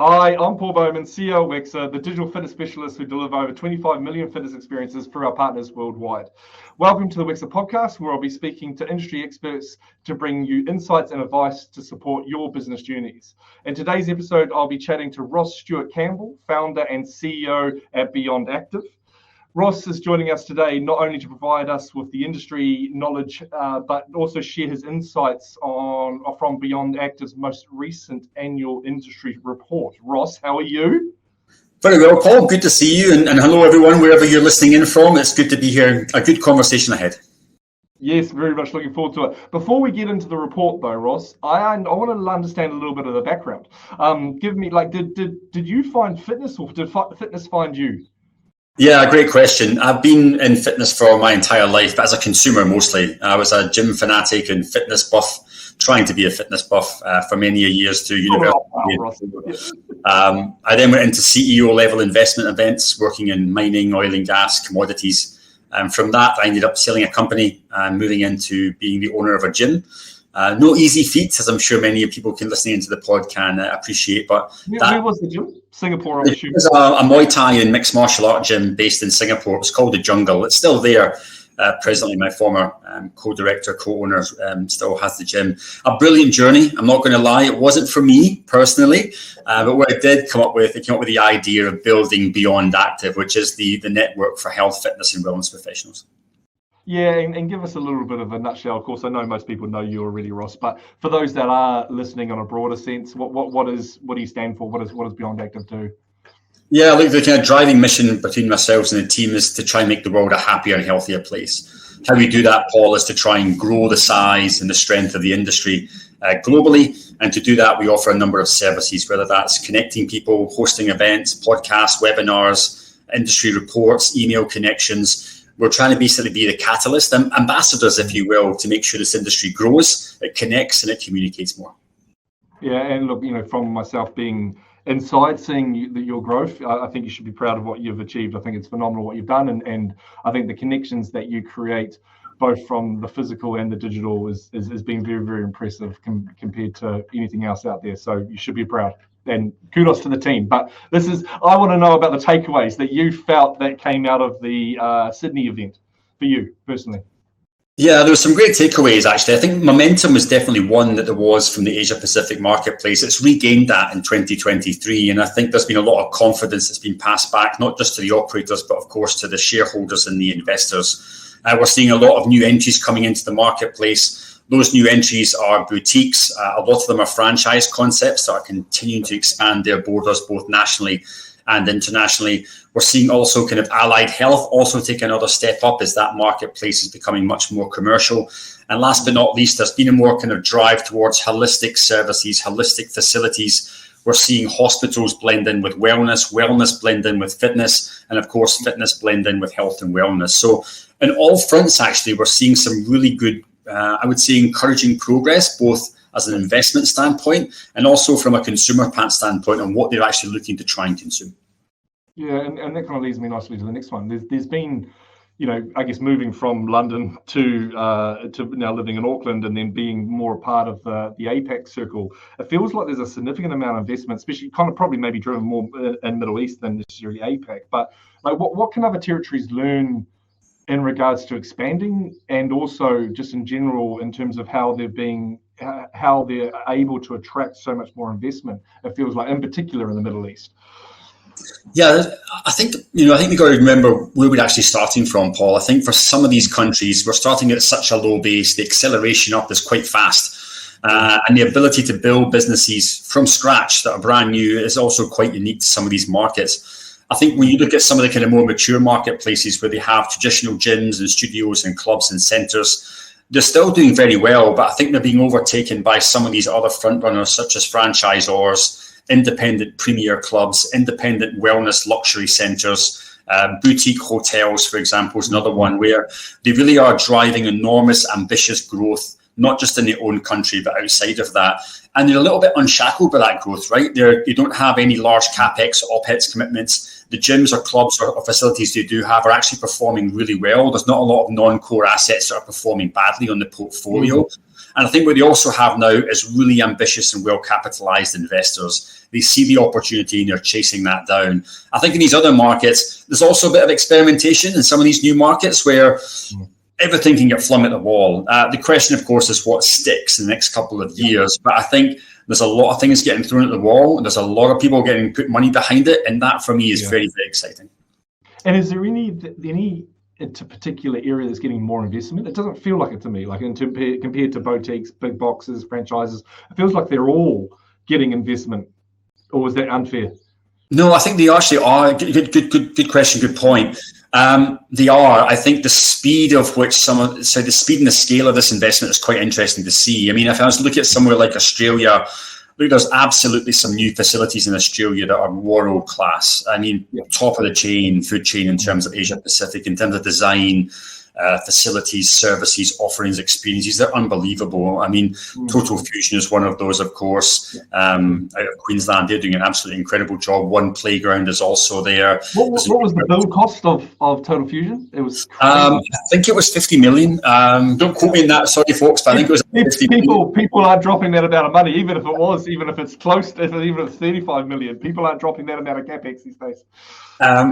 Hi, I'm Paul Bowman, CEO of Wexer, the digital fitness specialist who deliver over 25 million fitness experiences for our partners worldwide. Welcome to the Wexer podcast, where I'll be speaking to industry experts to bring you insights and advice to support your business journeys. In today's episode, I'll be chatting to Ross Stewart Campbell, founder and CEO at Beyond Activ. Ross is joining us today not only to provide us with the industry knowledge, but also share his insights from Beyond Activ's most recent annual industry report. Ross, how are you? Very well, Paul. Good to see you. And hello, everyone, wherever you're listening in from. It's good to be here. A good conversation ahead. Yes, very much looking forward to it. Before we get into the report, though, Ross, I want to understand a little bit of the background. Give me, did you find fitness, or did fitness find you? Yeah, great question. I've been in fitness for my entire life, but as a consumer mostly. I was a gym fanatic and fitness buff, trying to be a fitness buff for many years through university. I then went into CEO level investment events, working in mining, oil and gas, commodities. From that, I ended up selling a company and moving into being the owner of a gym. No easy feat, as I'm sure many people listening into the pod can appreciate. But where was the gym? Singapore, I'm assuming. It was a Muay Thai and mixed martial art gym based in Singapore. It was called The Jungle. It's still there. Presently, my former co-director, co-owner, still has the gym. A brilliant journey. I'm not going to lie. It wasn't for me personally, but what it did come up with, it came up with the idea of building Beyond Activ, which is the network for health, fitness, and wellness professionals. Yeah, and give us a little bit of a nutshell. Of course, I know most people know you already, Ross, but for those that are listening on a broader sense, what do you stand for? What does Beyond Activ do? Yeah, look, the kind of driving mission between ourselves and the team is to try and make the world a happier and healthier place. How we do that, Paul, is to try and grow the size and the strength of the industry globally. And to do that, we offer a number of services, whether that's connecting people, hosting events, podcasts, webinars, industry reports, email connections. We're trying to basically be the catalyst, ambassadors, if you will, to make sure this industry grows, it connects, and it communicates more. Yeah, and look, from myself being inside, seeing your growth, I think you should be proud of what you've achieved. I think it's phenomenal what you've done, and I think the connections that you create, both from the physical and the digital, has been very, very impressive compared to anything else out there. So you should be proud. And kudos to the team. But I want to know about the takeaways that you felt that came out of the Sydney event for you personally. Yeah, there were some great takeaways, actually. I think momentum was definitely one that there was from the Asia Pacific marketplace. It's regained that in 2023. And I think there's been a lot of confidence that's been passed back, not just to the operators, but of course to the shareholders and the investors. We're seeing a lot of new entries coming into the marketplace. Those new entries are boutiques. A lot of them are franchise concepts that are continuing to expand their borders, both nationally and internationally. We're seeing also kind of allied health also take another step up as that marketplace is becoming much more commercial. And last but not least, there's been a more kind of drive towards holistic services, holistic facilities. We're seeing hospitals blend in with wellness, wellness blend in with fitness, and of course, fitness blend in with health and wellness. So in all fronts, actually, we're seeing some really good, I would say, encouraging progress, both as an investment standpoint and also from a consumer standpoint on what they're actually looking to try and consume. Yeah, and that kind of leads me nicely to the next one. There's been, I guess, moving from London to now living in Auckland and then being more a part of the APAC circle. It feels like there's a significant amount of investment, especially kind of probably maybe driven more in Middle East than necessarily APAC. But like, what can other territories learn in regards to expanding, and also just in general in terms of how they're able to attract so much more investment? It feels like, in particular, in the Middle East. Yeah, I think we've got to remember where we're actually starting from, Paul. I think for some of these countries, we're starting at such a low base. The acceleration up is quite fast. And the ability to build businesses from scratch that are brand new is also quite unique to some of these markets. I think when you look at some of the kind of more mature marketplaces where they have traditional gyms and studios and clubs and centres, they're still doing very well, but I think they're being overtaken by some of these other front runners, such as franchisors, independent premier clubs, independent wellness luxury centres, boutique hotels, for example, is another one where they really are driving enormous, ambitious growth, not just in their own country, but outside of that. And they're a little bit unshackled by that growth, right? You don't have any large CapEx or OpEx commitments. The gyms or clubs or facilities they do have are actually performing really well. There's not a lot of non-core assets that are performing badly on the portfolio. And I think what they also have now is really ambitious and well-capitalized investors. They see the opportunity and they're chasing that down. I think in these other markets, there's also a bit of experimentation in some of these new markets where everything can get flung at the wall. The question, of course, is what sticks in the next couple of years. But I think there's a lot of things getting thrown at the wall. And there's a lot of people getting put money behind it. And that, for me, is very, very exciting. And is there any into particular area that's getting more investment? It doesn't feel like it to me, like compared to boutiques, big boxes, franchises. It feels like they're all getting investment. Or is that unfair? No, I think they actually are. Good question, good point. They are. I think the speed of which the speed and the scale of this investment is quite interesting to see. I mean, if I was to look at somewhere like Australia, look, there's absolutely some new facilities in Australia that are world class. I mean, top of the chain, food chain in terms of Asia Pacific, in terms of design, facilities, services, offerings, experiences. They're unbelievable. I mean, Total Fusion is one of those, of course, out of Queensland. They're doing an absolutely incredible job. One Playground is also there. What was the build cost of Total Fusion? It was I think it was 50 million. Don't quote me on that, sorry folks, but I think it was 50 million. People aren't dropping that amount of money, even if it's close to, even if it's 35 million. People aren't dropping that amount of capex these days.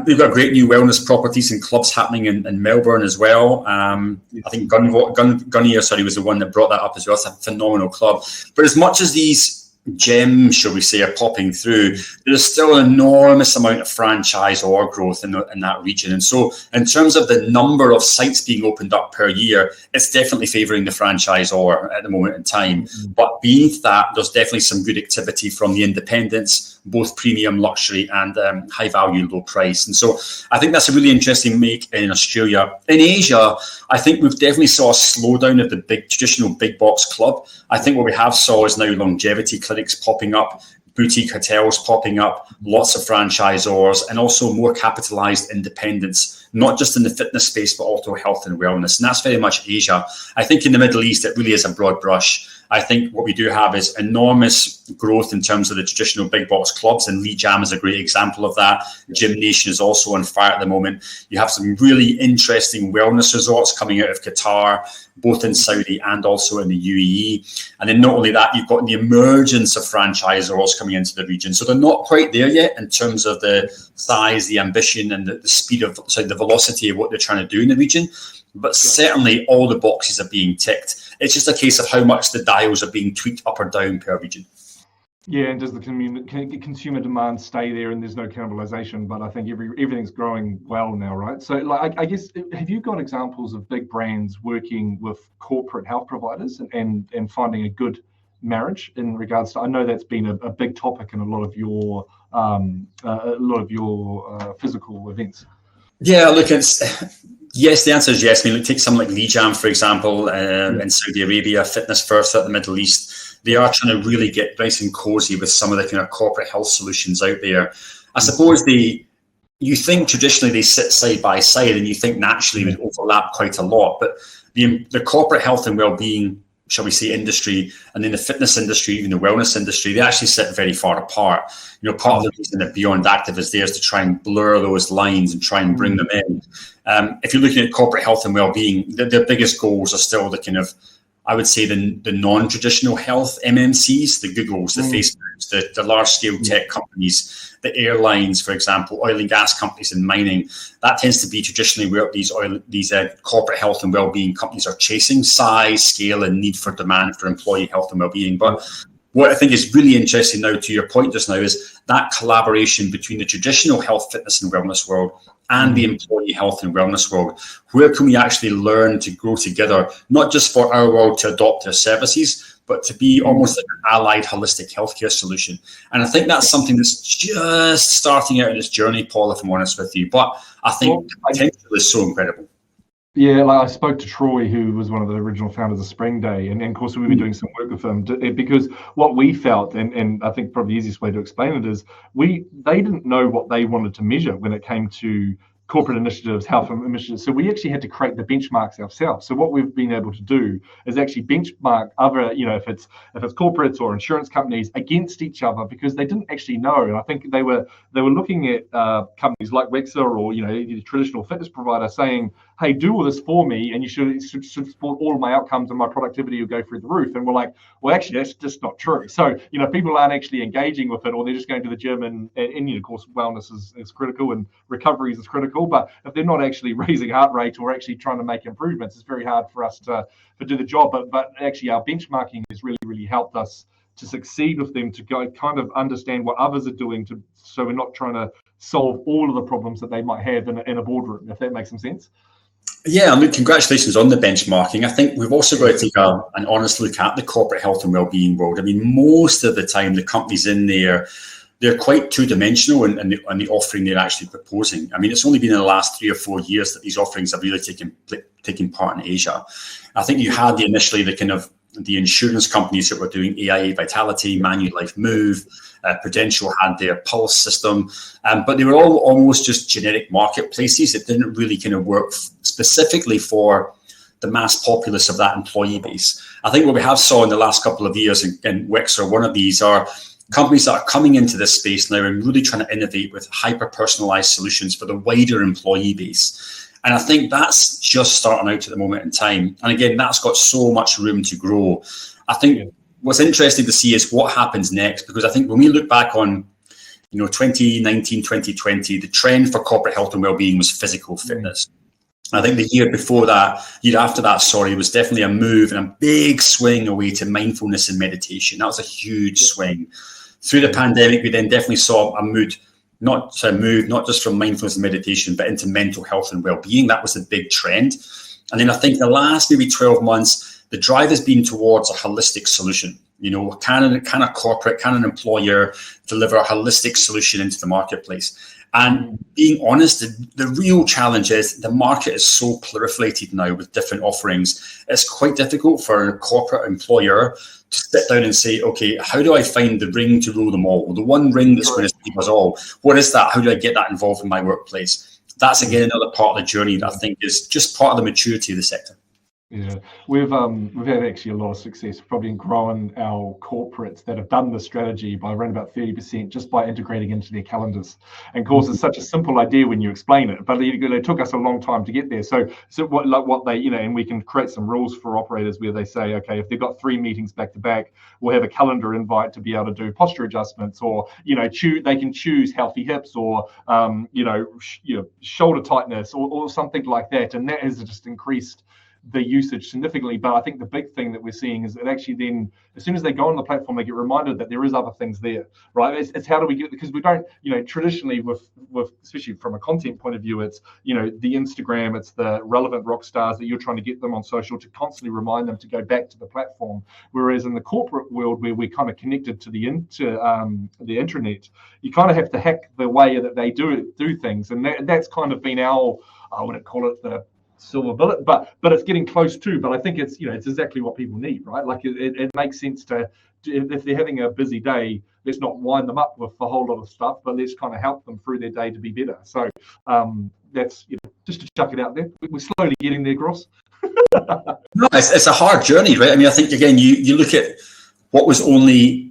We've got great new wellness properties and clubs happening in Melbourne as well. I think Gunnier, was the one that brought that up as well. It's a phenomenal club. But as much as these gems, shall we say, are popping through, there's still an enormous amount of franchisor growth in that region. And so in terms of the number of sites being opened up per year, it's definitely favouring the franchisor at the moment in time. But beneath that, there's definitely some good activity from the independents, both premium, luxury and high value, low price. And so I think that's a really interesting make in Australia. In Asia, I think we've definitely saw a slowdown of the traditional big box club. I think what we have saw is now longevity clinics popping up, boutique hotels popping up, lots of franchisors, and also more capitalized independents, not just in the fitness space, but also health and wellness. And that's very much Asia. I think in the Middle East, it really is a broad brush. I think what we do have is enormous growth in terms of the traditional big box clubs, and Lee Jam is a great example of that. Gym Nation is also on fire at the moment. You have some really interesting wellness resorts coming out of Qatar, both in Saudi and also in the UAE. And then not only that, you've got the emergence of franchisors coming into the region. So they're not quite there yet in terms of the size, the ambition, and the speed of, the velocity of what they're trying to do in the region. But certainly all the boxes are being ticked. It's just a case of how much the dials are being tweaked up or down per region. Yeah, and does the consumer demand stay there and there's no cannibalization? But I think everything's growing well now, right? So I guess, have you got examples of big brands working with corporate health providers and finding a good marriage in regards to, I know that's been a big topic in a lot of your physical events. Yeah, look, yes, the answer is yes. I mean, take something like Lee Jam, for example, in Saudi Arabia, Fitness First at the Middle East. They are trying to really get nice and cozy with some of the kind of corporate health solutions out there. I suppose you think traditionally they sit side by side, and you think naturally they overlap quite a lot. But the corporate health and well-being, shall we say, industry, and then the fitness industry, even the wellness industry, they actually sit very far apart. You know, part of the reason that Beyond Activ is there is to try and blur those lines and try and bring them in. If you're looking at corporate health and well-being, their biggest goals are still the kind of, I would say, the non-traditional health MNCs, the Googles, the Facebooks, the large-scale tech companies, the airlines, for example, oil and gas companies and mining. That tends to be traditionally where these corporate health and well-being companies are chasing size, scale, and need for demand for employee health and well-being. But what I think is really interesting now, to your point just now, is that collaboration between the traditional health, fitness, and wellness world and the employee health and wellness world. Where can we actually learn to grow together, not just for our world to adopt their services, but to be almost like an allied holistic healthcare solution? And I think that's something that's just starting out in its journey, Paul, if I'm honest with you. But I think the potential is so incredible. Yeah, like I spoke to Troy, who was one of the original founders of Spring Day, and of course we were doing some work with him because what we felt, and I think probably the easiest way to explain it is, they didn't know what they wanted to measure when it came to corporate initiatives, health initiatives. So we actually had to create the benchmarks ourselves. So what we've been able to do is actually benchmark other, if it's corporates or insurance companies against each other, because they didn't actually know. And I think they were looking at companies like Wexer or the traditional fitness provider saying, hey, do all this for me, and you should support all of my outcomes, and my productivity will go through the roof. And we're like, well, actually, that's just not true. So people aren't actually engaging with it, or they're just going to the gym, and of course wellness is critical and recovery is critical. But if they're not actually raising heart rate or actually trying to make improvements, it's very hard for us to do the job. But actually, our benchmarking has really, really helped us to succeed with them, to go kind of understand what others are doing, so we're not trying to solve all of the problems that they might have in a boardroom, if that makes some sense. Yeah, I mean, congratulations on the benchmarking. I think we've also got to take an honest look at the corporate health and wellbeing world. I mean, most of the time, the companies in there, they're quite two-dimensional in the offering they're actually proposing. I mean, it's only been in the last 3 or 4 years that these offerings have really taken part in Asia. I think you had initially the insurance companies that were doing AIA Vitality, Manulife Move, Prudential had their Pulse system, but they were all almost just generic marketplaces that didn't really kind of work specifically for the mass populace of that employee base. I think what we have saw in the last couple of years, and Wexer, one of these, are companies that are coming into this space now and really trying to innovate with hyper-personalized solutions for the wider employee base. And I think that's just starting out at the moment in time. And again, that's got so much room to grow. I think what's interesting to see is what happens next, because I think when we look back on 2019, 2020, the trend for corporate health and wellbeing was physical fitness. I think the year after that, was definitely a move and a big swing away to mindfulness and meditation. That was a huge swing. Through the pandemic, we then definitely saw a move not just from mindfulness and meditation, but into mental health and well-being. That was the big trend. And then I think the last maybe 12 months, the drive has been towards a holistic solution. Can a corporate, can an employer deliver a holistic solution into the marketplace? And being honest, the real challenge is the market is so proliferated now with different offerings. It's quite difficult for a corporate employer to sit down and say, okay, how do I find the ring to rule them all? The one ring that's going to save us all. What is that? How do I get that involved in my workplace? That's, again, another part of the journey that I think is just part of the maturity of the sector. Yeah, we've had actually a lot of success, probably in growing our corporates that have done the strategy by around about 30% just by integrating into their calendars. And of course, it's such a simple idea when you explain it, but it took us a long time to get there. So what they, and we can create some rules for operators where they say, okay, if they've got 3 meetings back to back, we'll have a calendar invite to be able to do posture adjustments, or they can choose healthy hips, or shoulder tightness, or something like that, and that has just increased the usage significantly. But I think the big thing that we're seeing is that actually then, as soon as they go on the platform, they get reminded that there is other things there, right? It's how do we get, because we don't, traditionally with especially from a content point of view, it's, the Instagram, it's the relevant rock stars that you're trying to get them on social to constantly remind them to go back to the platform. Whereas in the corporate world, where we're kind of connected to the intranet, you kind of have to hack the way that they do things. And that's kind of been our, I wouldn't call it the silver bullet, but it's getting close to. But I think it's it's exactly what people need, right? Like it makes sense to, if they're having a busy day, let's not wind them up with a whole lot of stuff, but let's kind of help them through their day to be better. So that's just to chuck it out there. We're slowly getting there, Gross. No, it's a hard journey, right? I mean, I think again, you look at what was only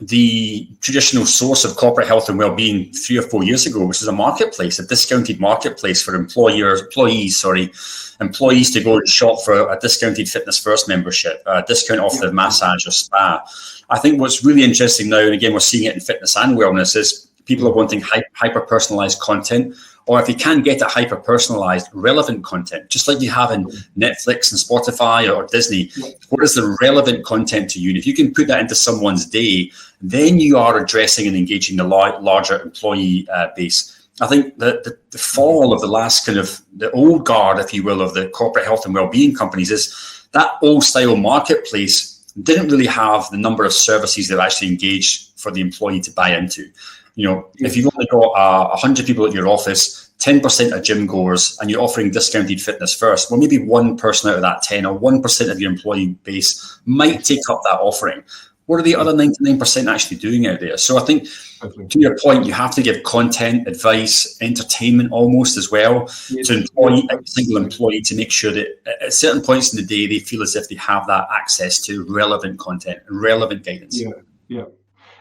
the traditional source of corporate health and well-being 3 or 4 years ago, which is a marketplace, a discounted marketplace for employees to go and shop for a discounted Fitness First membership, a discount off the massage or spa. I think what's really interesting now, and again, we're seeing it in fitness and wellness, is people are wanting hyper-personalized content, or if you can get it hyper-personalized, relevant content, just like you have in Netflix and Spotify or Disney. What is the relevant content to you? And if you can put that into someone's day, then you are addressing and engaging the larger employee base. I think that the fall of the last kind of the old guard, if you will, of the corporate health and well-being companies is that old style marketplace didn't really have the number of services that actually engage for the employee to buy into. If you've only got 100 people at your office, 10% are gym goers, and you're offering discounted Fitness First, well, maybe one person out of that 10 or 1% of your employee base might take up that offering. What are the other 99% actually doing out there? So I think, to your point, you have to give content, advice, entertainment almost as well to every single employee to make sure that at certain points in the day, they feel as if they have that access to relevant content and relevant guidance. Yeah.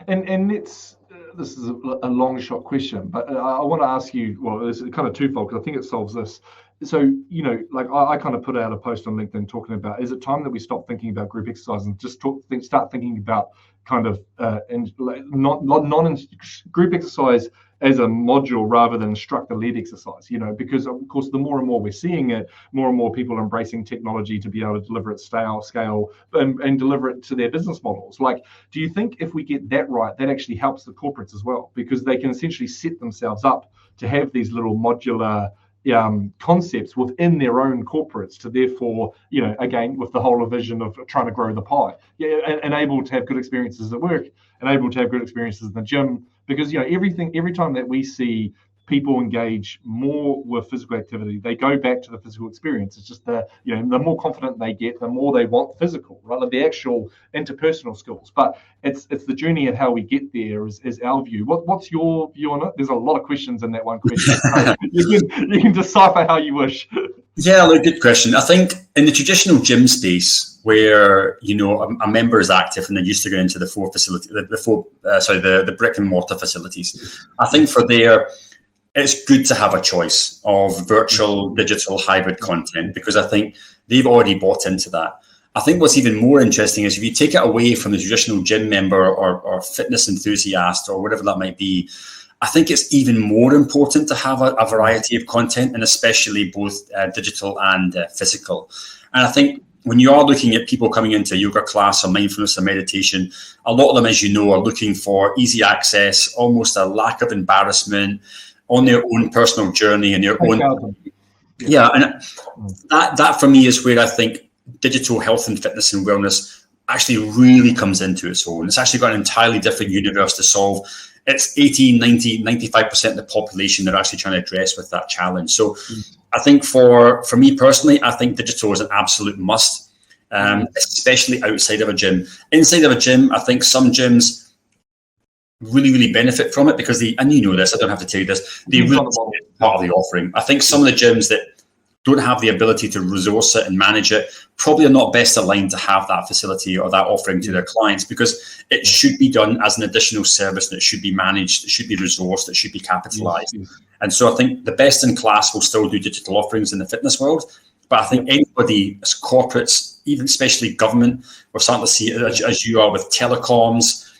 And this is a long shot question, but I want to ask you, well, it's kind of twofold because I think it solves this. So, like I kind of put out a post on LinkedIn talking about, is it time that we stop thinking about group exercise and just start thinking about kind of group exercise as a module rather than instructor-led exercise, because of course, the more and more we're seeing it, more and more people are embracing technology to be able to deliver at scale and deliver it to their business models. Like, do you think if we get that right, that actually helps the corporates as well? Because they can essentially set themselves up to have these little modular concepts within their own corporates to therefore, again, with the whole vision of trying to grow the pie, and able to have good experiences at work and able to have good experiences in the gym, because every time that we see people engage more with physical activity, they go back to the physical experience. It's just the more confident they get, the more they want physical, rather than the actual interpersonal skills. But it's the journey and how we get there is our view. What's your view on it? There's a lot of questions in that one question. So you can decipher how you wish. Yeah, look, good question. I think in the traditional gym space where, a member is active and they're used to going into the brick and mortar facilities, I think for there, it's good to have a choice of virtual, digital, hybrid content, because I think they've already bought into that. I think what's even more interesting is if you take it away from the traditional gym member or fitness enthusiast or whatever that might be, I think it's even more important to have a variety of content, and especially both digital and physical. And I think when you are looking at people coming into a yoga class or mindfulness or meditation, a lot of them, as you know, are looking for easy access, almost a lack of embarrassment, on their own personal journey and their own. And that for me is where I think digital health and fitness and wellness actually really comes into its own. It's actually got an entirely different universe to solve. It's 80, 90, 95% of the population they're actually trying to address with that challenge. So I think for me personally, I think digital is an absolute must, especially outside of a gym. Inside of a gym, I think some gyms really benefit from it because and you know this, I don't have to tell you this, they really part of the offering. I think some of the gyms that don't have the ability to resource it and manage it probably are not best aligned to have that facility or that offering to their clients, because it should be done as an additional service, and it should be managed, it should be resourced, it should be capitalized. And so I think the best in class will still do digital offerings in the fitness world, but I think anybody, as corporates, even especially government, we're starting to see it as you are with telecoms,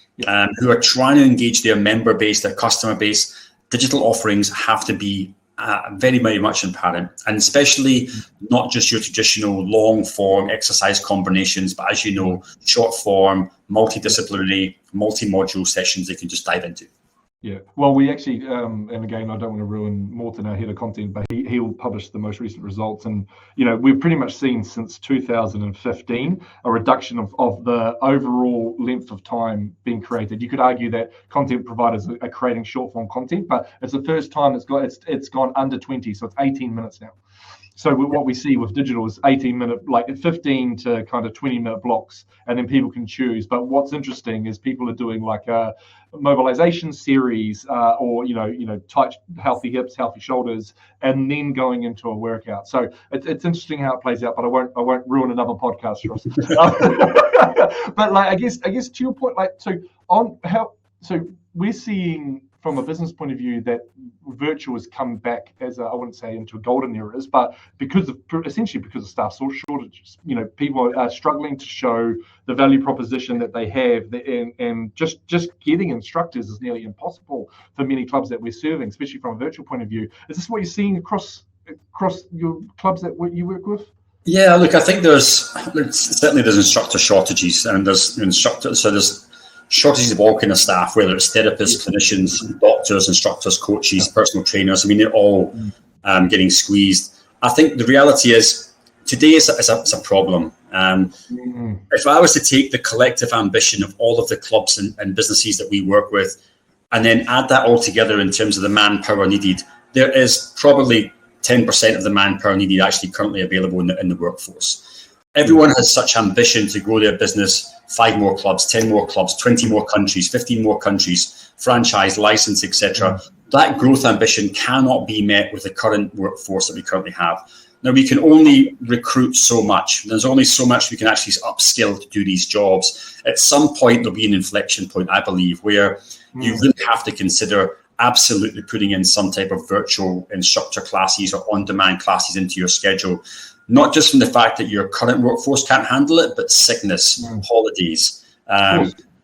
who are trying to engage their member base, their customer base. Digital offerings have to be very, very much apparent, and especially not just your traditional long form exercise combinations, but as you know, short form, multidisciplinary, multi-module sessions they can just dive into. Yeah, well, we actually, and again, I don't want to ruin Morton, our head of content, but he'll publish the most recent results. And, we've pretty much seen since 2015 a reduction of the overall length of time being created. You could argue that content providers are creating short form content, but it's the first time it's gone under 20, so it's 18 minutes now. So what we see with digital is 18-minute, like 15 to kind of 20-minute blocks, and then people can choose. But what's interesting is people are doing like a mobilization series, or tight, healthy hips, healthy shoulders, and then going into a workout. So it's interesting how it plays out. But I won't ruin another podcast, Ross. But like I guess to your point, like so we're seeing, from a business point of view, that virtual has come back as I wouldn't say into golden eras, but essentially because of staff shortages. People are struggling to show the value proposition that they have, and just getting instructors is nearly impossible for many clubs that we're serving, especially from a virtual point of view. Is this what you're seeing across your clubs that you work with? Yeah, look, I think there's instructor shortages, and there's instructors, so there's shortages of all kind of staff, whether it's therapists, clinicians, doctors, instructors, coaches, personal trainers. I mean, they're all getting squeezed. I think the reality is today it's a problem. If I was to take the collective ambition of all of the clubs and businesses that we work with, and then add that all together in terms of the manpower needed, there is probably 10% of the manpower needed actually currently available in the workforce. Everyone has such ambition to grow their business, 5 more clubs, 10 more clubs, 20 more countries, 15 more countries, franchise, license, etc. That growth ambition cannot be met with the current workforce that we currently have. Now, we can only recruit so much. There's only so much we can actually upskill to do these jobs. At some point, there'll be an inflection point, I believe, where you really have to consider absolutely putting in some type of virtual instructor classes or on-demand classes into your schedule. Not just from the fact that your current workforce can't handle it, but sickness, holidays,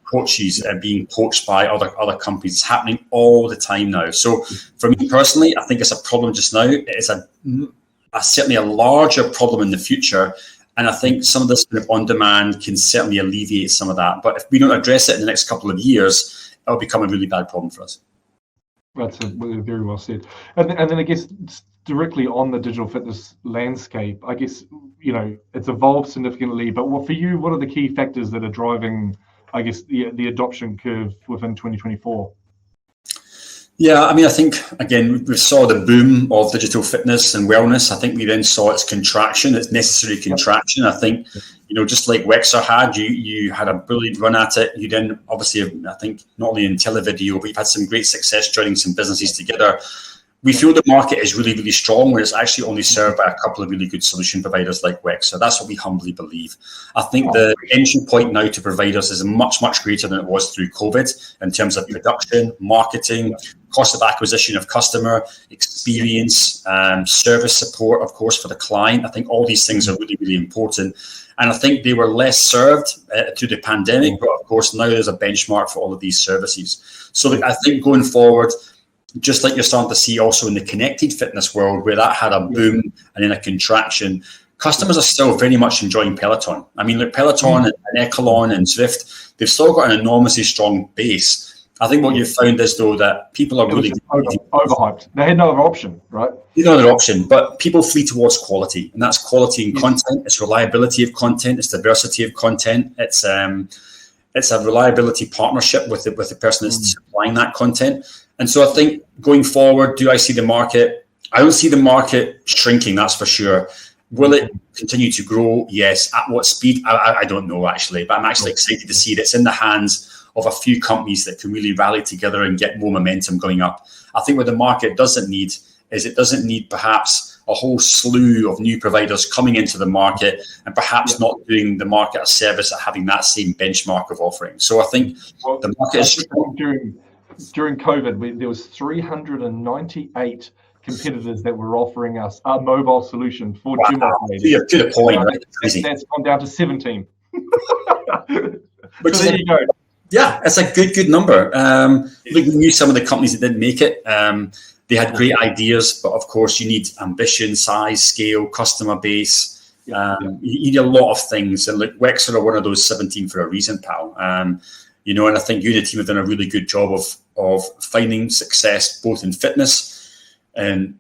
coaches being poached by other companies. It's happening all the time now. So for me personally, I think it's a problem just now. It's certainly a larger problem in the future. And I think some of this kind of on-demand can certainly alleviate some of that. But if we don't address it in the next couple of years, it'll become a really bad problem for us. That's very well said. And then I guess directly on the digital fitness landscape, I guess, it's evolved significantly, but for you, what are the key factors that are driving, I guess, the adoption curve within 2024? Yeah, I mean, I think, again, we saw the boom of digital fitness and wellness. I think we then saw its contraction, its necessary contraction. I think, just like Wexer had, you had a brilliant run at it. You then obviously, I think, not only in televideo, but you've had some great success joining some businesses together. We feel the market is really, really strong, where it's actually only served by a couple of really good solution providers like Wexer. That's what we humbly believe. I think the entry point now to providers is much, much greater than it was through COVID in terms of production, marketing, cost of acquisition of customer, experience, service support, of course, for the client. I think all these things are really, really important. And I think they were less served through the pandemic, but of course, now there's a benchmark for all of these services. So I think going forward, just like you're starting to see also in the connected fitness world, where that had a boom and then a contraction, customers are still very much enjoying Peloton. I mean, like Peloton and Echelon and Zwift, they've still got an enormously strong base. I think what you've found is, though, that people are really overhyped. They had no other option, right? No other option, but people flee towards quality, and that's quality in content. It's reliability of content. It's diversity of content. It's a reliability partnership with the person that's supplying that content. And so I think going forward, do I see the market? I don't see the market shrinking, that's for sure. Will it continue to grow? Yes. At what speed? I don't know, actually. But I'm actually excited to see that it's in the hands of a few companies that can really rally together and get more momentum going up. I think what the market doesn't need is it doesn't need perhaps a whole slew of new providers coming into the market and perhaps not doing the market a service at having that same benchmark of offering. So I think the market is strong. During COVID, there was 398 competitors that were offering us a mobile solution for gym operators. To the point, right? That's gone down to 17. Which so there you go. Yeah, it's a good number. We knew some of the companies that didn't make it. They had great ideas, but of course you need ambition, size, scale, customer base. You need a lot of things. And like Wexer are one of those 17 for a reason, pal. And I think you and the team have done a really good job of finding success both in fitness and,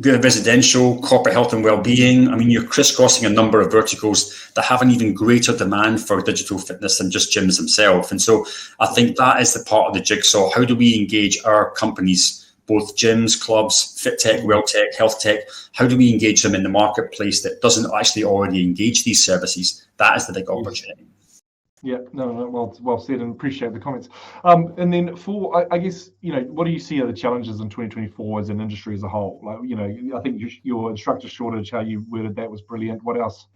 residential, corporate health and well-being. I mean, you're crisscrossing a number of verticals that have an even greater demand for digital fitness than just gyms themselves. And so I think that is the part of the jigsaw. How do we engage our companies, both gyms, clubs, fit tech, well tech, health tech? How do we engage them in the marketplace that doesn't actually already engage these services? That is the big opportunity. Yeah, no, well said, and appreciate the comments. And then I guess, what do you see are the challenges in 2024 as an industry as a whole? Like, I think your instructor shortage, how you worded that was brilliant. What else?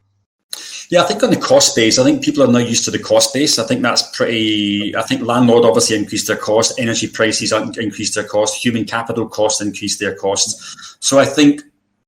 Yeah, I think on the cost base, I think people are now used to the cost base. I think that's I think landlord obviously increased their cost, energy prices increased their cost, human capital costs increased their costs. So I think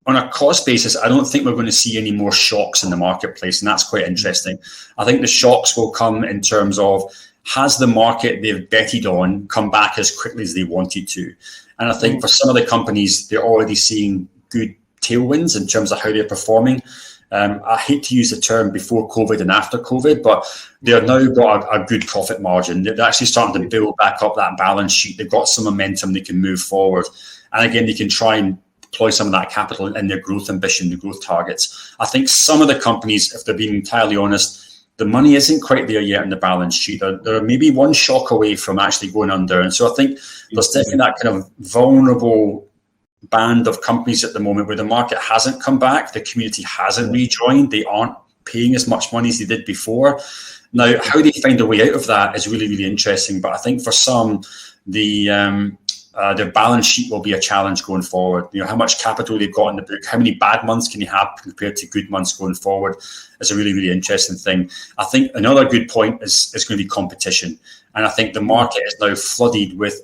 on a cost basis, I don't think we're going to see any more shocks in the marketplace, and that's quite interesting. I think the shocks will come in terms of, has the market they've betted on come back as quickly as they wanted to? And I think for some of the companies, they're already seeing good tailwinds in terms of how they're performing. I hate to use the term before COVID and after COVID, but they've now got a good profit margin. They're actually starting to build back up that balance sheet. They've got some momentum, they can move forward. And again, they can try and deploy some of that capital in their growth ambition, the growth targets. I think some of the companies, if they're being entirely honest, the money isn't quite there yet in the balance sheet. They're maybe one shock away from actually going under. And so I think there's definitely that kind of vulnerable band of companies at the moment where the market hasn't come back, the community hasn't rejoined, they aren't paying as much money as they did before. Now, how they find a way out of that is really, really interesting. But I think for some, their balance sheet will be a challenge going forward. How much capital they've got in the book, how many bad months can you have compared to good months going forward is a really, really interesting thing. I think another good point is going to be competition. And I think the market is now flooded with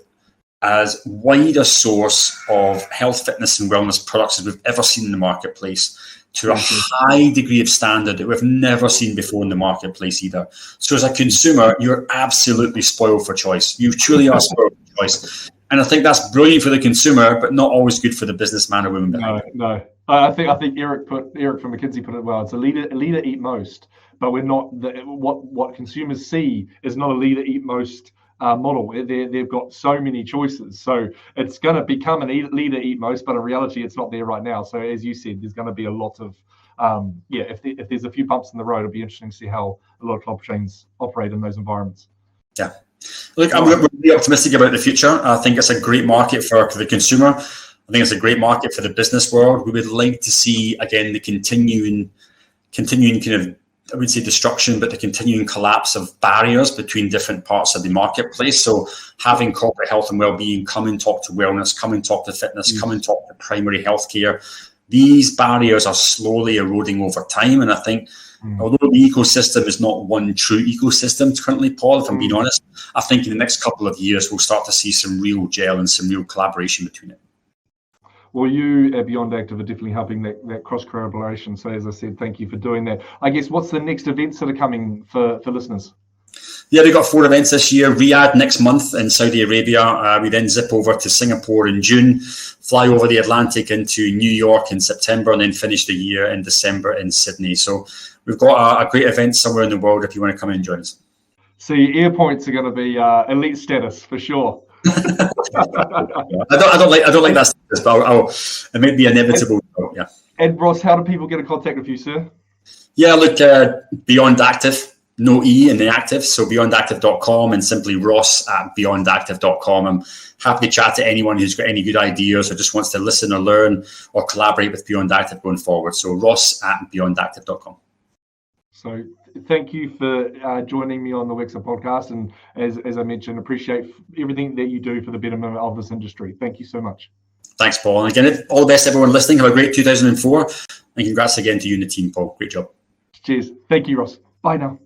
as wide a source of health, fitness and wellness products as we've ever seen in the marketplace, to a high degree of standard that we've never seen before in the marketplace either. So as a consumer, you're absolutely spoiled for choice. You truly are spoiled for choice. And I think that's brilliant for the consumer, but not always good for the businessman or woman behind it. No. I think Eric from McKinsey put it well. It's a leader eat most, but we're not. What consumers see is not a leader eat most model. They've got so many choices, so it's going to become a leader eat most, but in reality, it's not there right now. So as you said, there's going to be a lot of if there's a few bumps in the road, it'll be interesting to see how a lot of club chains operate in those environments. Yeah. Look, I'm really optimistic about the future. I think it's a great market for the consumer. I think it's a great market for the business world. We would like to see, again, the continuing kind of, I wouldn't say destruction, but the continuing collapse of barriers between different parts of the marketplace. So having corporate health and wellbeing come and talk to wellness, come and talk to fitness, come and talk to primary healthcare. These barriers are slowly eroding over time. And I think although the ecosystem is not one true ecosystem currently, Paul, if I'm being honest, I think in the next couple of years, we'll start to see some real gel and some real collaboration between it. Well, you at Beyond Activ are definitely helping that cross-collaboration. So as I said, thank you for doing that. I guess what's the next events that are coming for listeners? Yeah, we've got 4 events this year. Riyadh next month in Saudi Arabia. We then zip over to Singapore in June, fly over the Atlantic into New York in September, and then finish the year in December in Sydney. So we've got a great event somewhere in the world if you want to come and join us. So your air points are going to be elite status for sure. I don't like that status, but it may be inevitable. Yeah. And Ross, how do people get in contact with you, sir? Yeah, look, Beyond Activ. No E in the active, so beyondactiv.com and simply Ross at beyondactiv.com. I'm happy to chat to anyone who's got any good ideas or just wants to listen or learn or collaborate with Beyond Activ going forward. So Ross at beyondactiv.com. So thank you for joining me on the Wexer podcast. And as I mentioned, appreciate everything that you do for the betterment of this industry. Thank you so much. Thanks, Paul. And again, all the best, everyone listening. Have a great 2004. And congrats again to you and the team, Paul. Great job. Cheers. Thank you, Ross. Bye now.